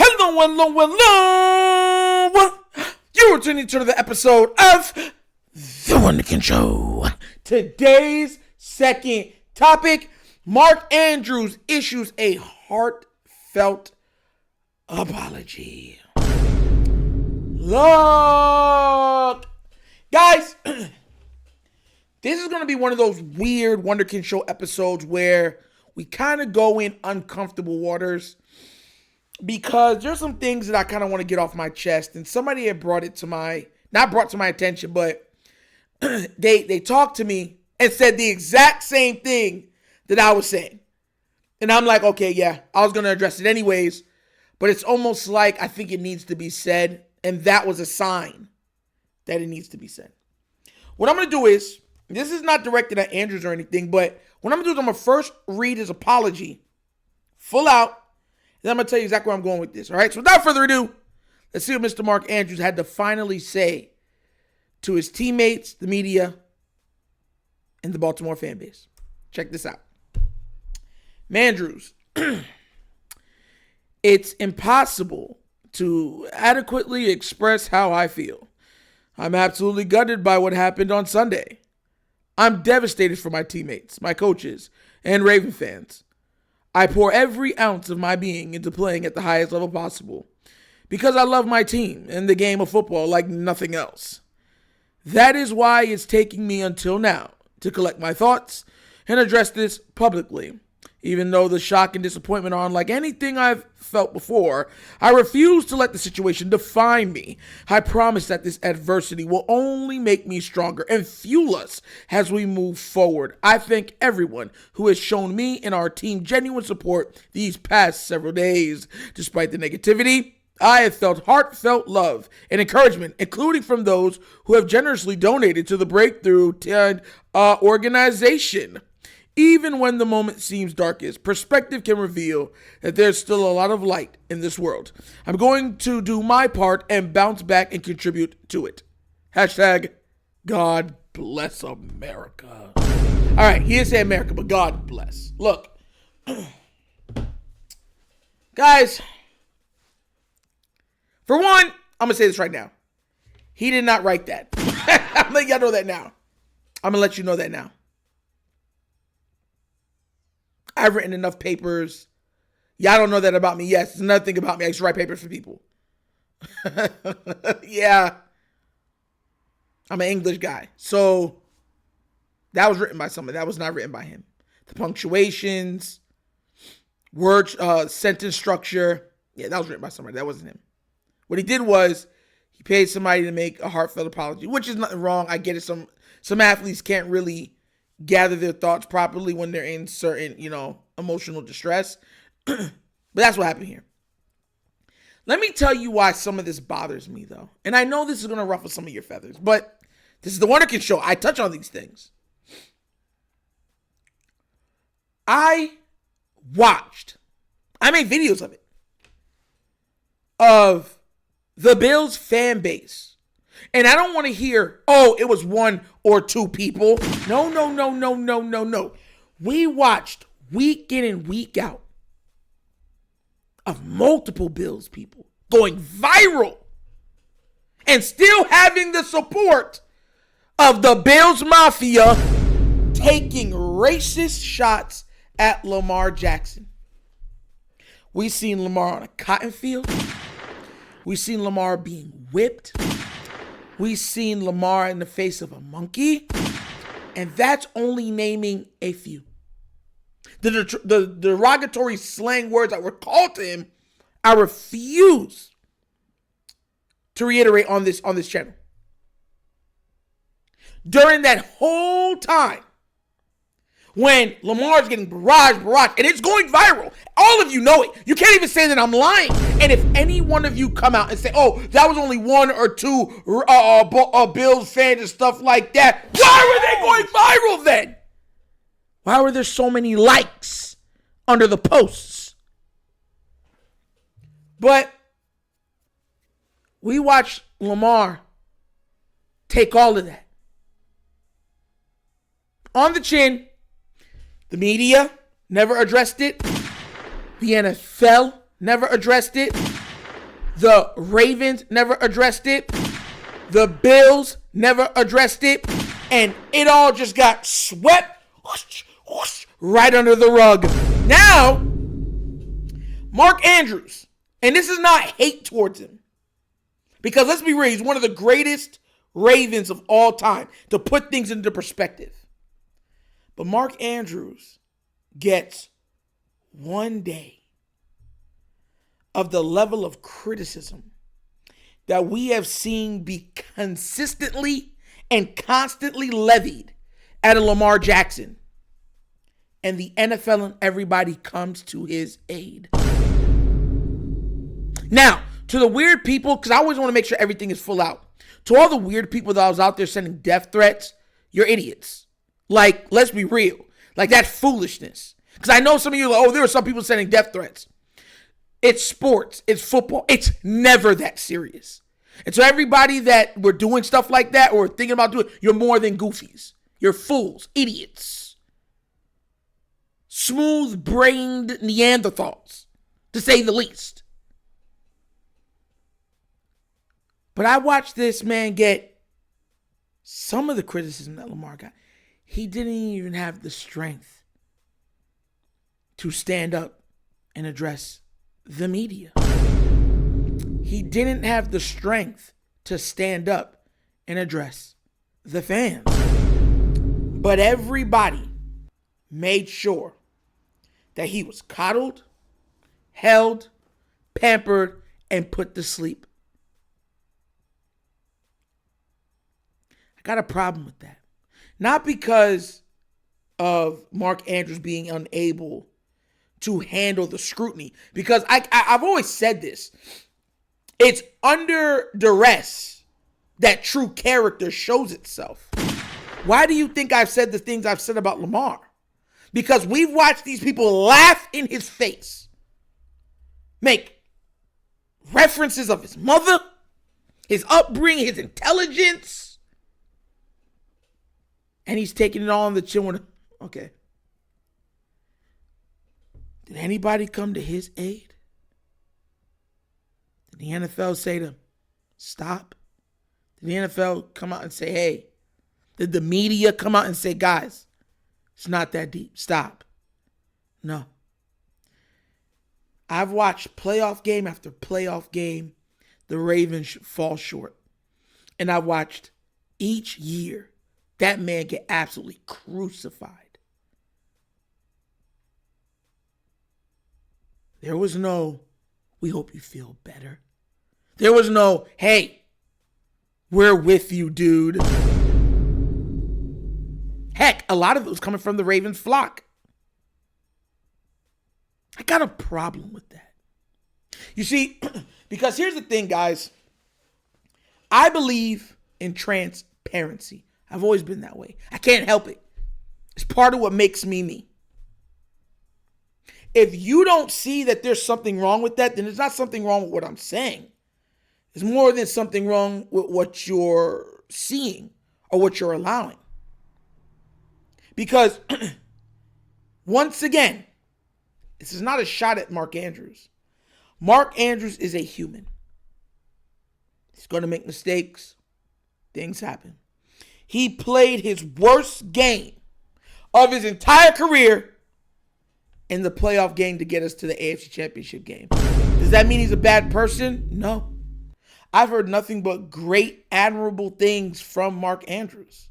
Hello. You are tuning to the episode of The WunderkindShow. Today's second topic, Mark Andrews issues a heartfelt apology. Look, guys, this is going to be one of those weird Wunderkind Show episodes where we kind of go in uncomfortable waters because there's some things that I kind of want to get off my chest, and somebody had brought it to my, not brought to my attention, but they talked to me and said the exact same thing that I was saying. And I'm like, okay, yeah, I was going to address it anyways, but it's almost like I think it needs to be said, and that was a sign that it needs to be said. What I'm going to do is, this is not directed at Andrews or anything, but what I'm going to do is I'm going to first read his apology full out, and I'm going to tell you exactly where I'm going with this, all right? So without further ado, let's see what Mr. Mark Andrews had to finally say to his teammates, the media, and the Baltimore fan base. Check this out. Mandrews, it's impossible to adequately express how I feel. I'm absolutely gutted by what happened on Sunday. I'm devastated for my teammates, my coaches, and Raven fans. I pour every ounce of my being into playing at the highest level possible because I love my team and the game of football like nothing else. That is why it's taking me until now to collect my thoughts and address this publicly. Even though the shock and disappointment are unlike anything I've felt before, I refuse to let the situation define me. I promise that this adversity will only make me stronger and fuel us as we move forward. I thank everyone who has shown me and our team genuine support these past several days. Despite the negativity, I have felt heartfelt love and encouragement, including from those who have generously donated to the Breakthrough organization. Even when the moment seems darkest, perspective can reveal that there's still a lot of light in this world. I'm going to do my part and bounce back and contribute to it. Hashtag God bless America. All right, he didn't say America, but God bless. Look, guys, for one, I'm going to say this right now. He did not write that. I'm letting y'all know that now. I'm going to let you know that now. I've written enough papers. Y'all don't know that about me. Yes, it's another thing about me. I used to write papers for people. Yeah. I'm an English guy. So that was written by someone. That was not written by him. The punctuations, word, sentence structure. Yeah, that was written by somebody. That wasn't him. What he did was he paid somebody to make a heartfelt apology, which is nothing wrong. I get it. Some athletes can't really gather their thoughts properly when they're in certain, emotional distress. But that's what happened here. Let me tell you why some of this bothers me, though. And I know this is going to ruffle some of your feathers, but this is the Wunderkind Show. I touch on these things. I made videos of it, of the Bills fan base. And I don't want to hear, oh, it was one or two people. No. We watched week in and week out of multiple Bills people going viral and still having the support of the Bills Mafia taking racist shots at Lamar Jackson. We seen Lamar on a cotton field. We seen Lamar being whipped. We seen Lamar in the face of a monkey, and that's only naming a few. The derogatory slang words that were called to him, I refuse to reiterate on this channel. During that whole time, when Lamar's getting barrage, and it's going viral. All of you know it. You can't even say that I'm lying. And if any one of you come out and say, oh, that was only one or two Bills fans and stuff like that, why were they going viral then? Why were there so many likes under the posts? But we watched Lamar take all of that on the chin. The media never addressed it. The NFL never addressed it. The Ravens never addressed it. The Bills never addressed it. And it all just got swept right under the rug. Now, Mark Andrews, and this is not hate towards him, because let's be real, he's one of the greatest Ravens of all time, to put things into perspective. But Mark Andrews gets one day of the level of criticism that we have seen be consistently and constantly levied at a Lamar Jackson. And the NFL and everybody comes to his aid. Now, to the weird people, because I always want to make sure everything is full out. To all the weird people that I was out there sending death threats, you're idiots. Like, let's be real. Like, that's foolishness. Because I know some of you are like, oh, there are some people sending death threats. It's sports. It's football. It's never that serious. And so everybody that were doing stuff like that or thinking about doing it, you're more than goofies. You're fools, idiots. Smooth-brained Neanderthals, to say the least. But I watched this man get some of the criticism that Lamar got. He didn't even have the strength to stand up and address the media. He didn't have the strength to stand up and address the fans. But everybody made sure that he was coddled, held, pampered, and put to sleep. I got a problem with that. Not because of Mark Andrews being unable to handle the scrutiny. Because I've always said this. It's under duress that true character shows itself. Why do you think I've said the things I've said about Lamar? Because we've watched these people laugh in his face, make references of his mother, his upbringing, his intelligence, and he's taking it all on the chin with, okay. Did anybody come to his aid? Did the NFL say to him, stop? Did the NFL come out and say, hey? Did the media come out and say, guys, it's not that deep, stop? No. I've watched playoff game after playoff game, the Ravens fall short. And I watched each year that man get absolutely crucified. There was no, we hope you feel better. There was no, hey, we're with you, dude. Heck, a lot of it was coming from the Ravens flock. I got a problem with that. You see, because here's the thing, guys. I believe in transparency. I've always been that way. I can't help it. It's part of what makes me me. If you don't see that there's something wrong with that, then there's not something wrong with what I'm saying. It's more than something wrong with what you're seeing or what you're allowing. Because, once again, this is not a shot at Mark Andrews. Mark Andrews is a human. He's going to make mistakes. Things happen. He played his worst game of his entire career in the playoff game to get us to the AFC Championship game. Does that mean he's a bad person? No. I've heard nothing but great, admirable things from Mark Andrews.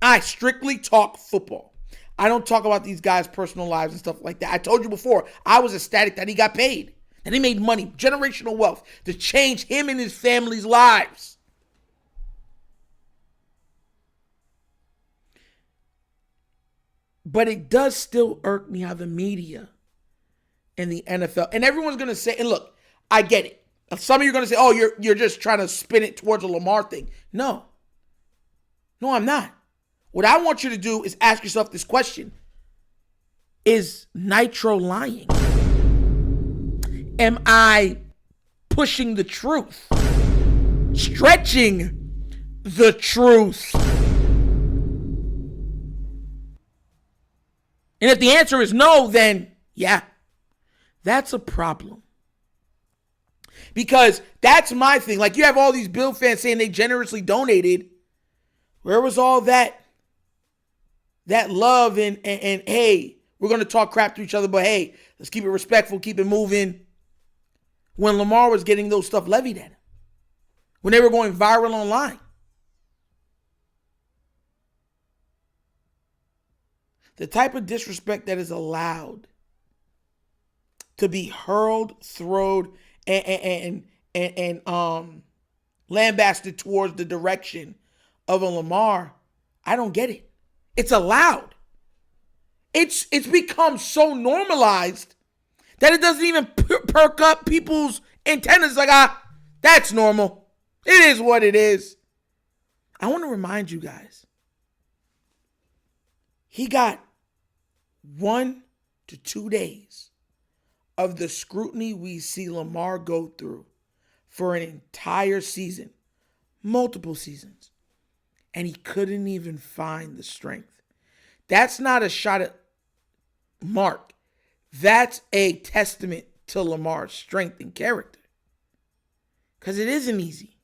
I strictly talk football. I don't talk about these guys' personal lives and stuff like that. I told you before, I was ecstatic that he got paid, that he made money, generational wealth, to change him and his family's lives. But it does still irk me how the media and the NFL, and everyone's going to say, and look, I get it. Some of you are going to say, oh, you're just trying to spin it towards a Lamar thing. No, I'm not. What I want you to do is ask yourself this question. Is Nitro lying? Am I pushing the truth? Stretching the truth? And if the answer is no, then yeah, that's a problem. Because that's my thing. Like, you have all these Bill fans saying they generously donated. Where was all that love and hey, we're going to talk crap to each other, but hey, let's keep it respectful, keep it moving. When Lamar was getting those stuff levied at him. When they were going viral online. The type of disrespect that is allowed to be hurled, thrown, and lambasted towards the direction of a Lamar, I don't get it. It's allowed. It's become so normalized that it doesn't even perk up people's antennas. Like, that's normal. It is what it is. I want to remind you guys, he got 1 to 2 days of the scrutiny we see Lamar go through for an entire season, multiple seasons, and he couldn't even find the strength. That's not a shot at Mark. That's a testament to Lamar's strength and character, because it isn't easy.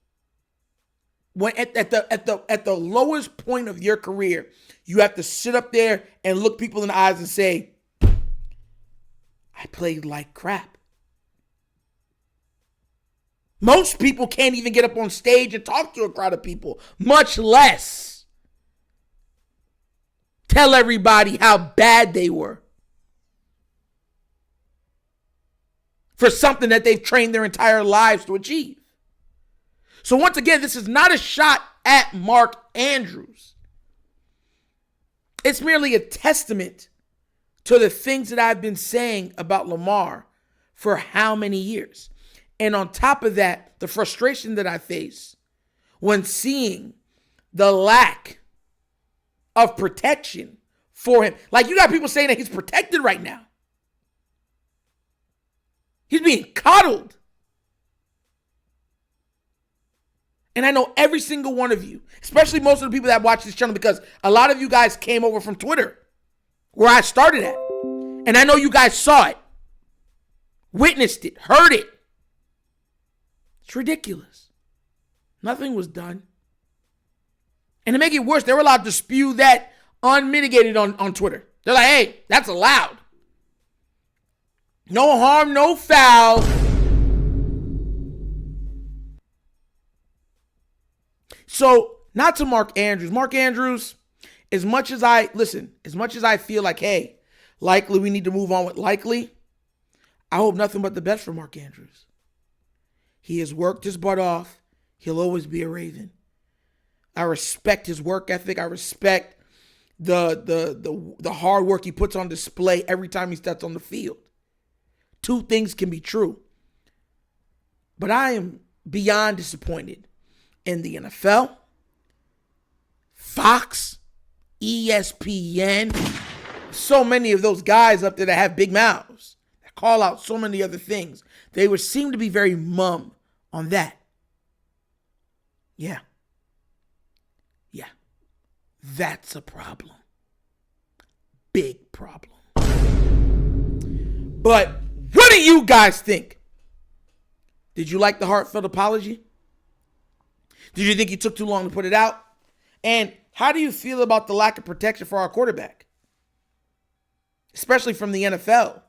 When at the lowest point of your career, you have to sit up there and look people in the eyes and say, I played like crap. Most people can't even get up on stage and talk to a crowd of people, much less tell everybody how bad they were for something that they've trained their entire lives to achieve. So once again, this is not a shot at Mark Andrews. It's merely a testament to the things that I've been saying about Lamar for how many years. And on top of that, the frustration that I face when seeing the lack of protection for him. Like, you got people saying that he's protected right now. He's being coddled. And I know every single one of you, especially most of the people that watch this channel, because a lot of you guys came over from Twitter, where I started at. And I know you guys saw it, witnessed it, heard it. It's ridiculous. Nothing was done. And to make it worse, they were allowed to spew that unmitigated on Twitter. They're like, hey, that's allowed. No harm, no foul. So, not to Mark Andrews. Mark Andrews, as much as I feel like, hey, likely we need to move on with likely, I hope nothing but the best for Mark Andrews. He has worked his butt off. He'll always be a Raven. I respect his work ethic. I respect the hard work he puts on display every time he steps on the field. Two things can be true. But I am beyond disappointed in the NFL, Fox, ESPN, so many of those guys up there that have big mouths, that call out so many other things. They would seem to be very mum on that. Yeah. That's a problem. Big problem. But what do you guys think? Did you like the heartfelt apology? Did you think he took too long to put it out? And how do you feel about the lack of protection for our quarterback? Especially from the NFL.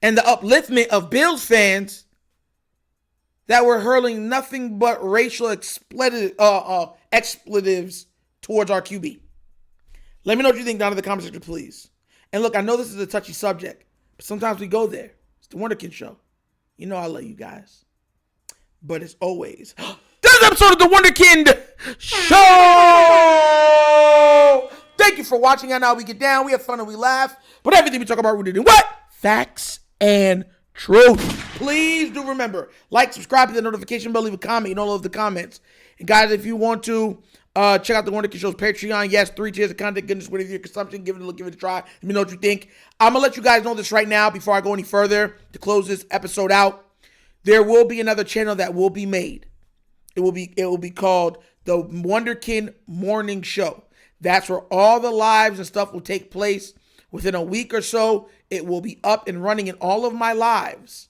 And the upliftment of Bills fans that were hurling nothing but racial expletives towards our QB. Let me know what you think down in the comment section, please. And look, I know this is a touchy subject, but sometimes we go there. It's the Wunderkind Show. You know I love you guys. But as always, this is an episode of the Wunderkind Show! Thank you for watching. And now we get down, we have fun and we laugh. But everything we talk about rooted in what? Facts and truth. Please do remember, like, subscribe to the notification bell, leave a comment in all of the comments. And guys, if you want to check out the Wunderkind Show's Patreon, yes, 3 tiers of content, goodness, whatever your consumption, give it a look, give it a try. Let me know what you think. I'm going to let you guys know this right now before I go any further to close this episode out. There will be another channel that will be made. It will be called the Wunderkind Morning Show. That's where all the lives and stuff will take place. Within a week or so, it will be up and running, in all of my lives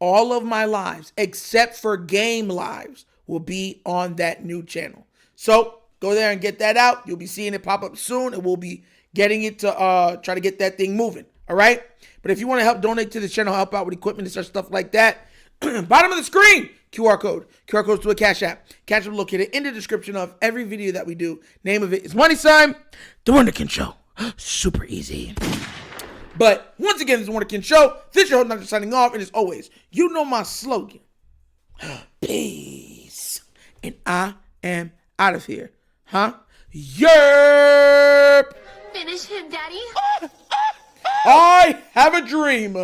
all of my lives, except for game lives, will be on that new channel. So go there and get that out. You'll be seeing it pop up soon, and we'll be getting it to try to get that thing moving. All right? But if you want to help donate to the channel, help out with equipment and such stuff like that, bottom of the screen, QR code. QR code's to a Cash App. Cash App located in the description of every video that we do. Name of it is Money Sign, The Wunderkind Show. Super easy. But once again, it's The Wunderkind Show. This is your host, Dr. signing off. And as always, you know my slogan. Peace. And I am out of here. Huh? Yerp. Finish him, Daddy. I have a dream.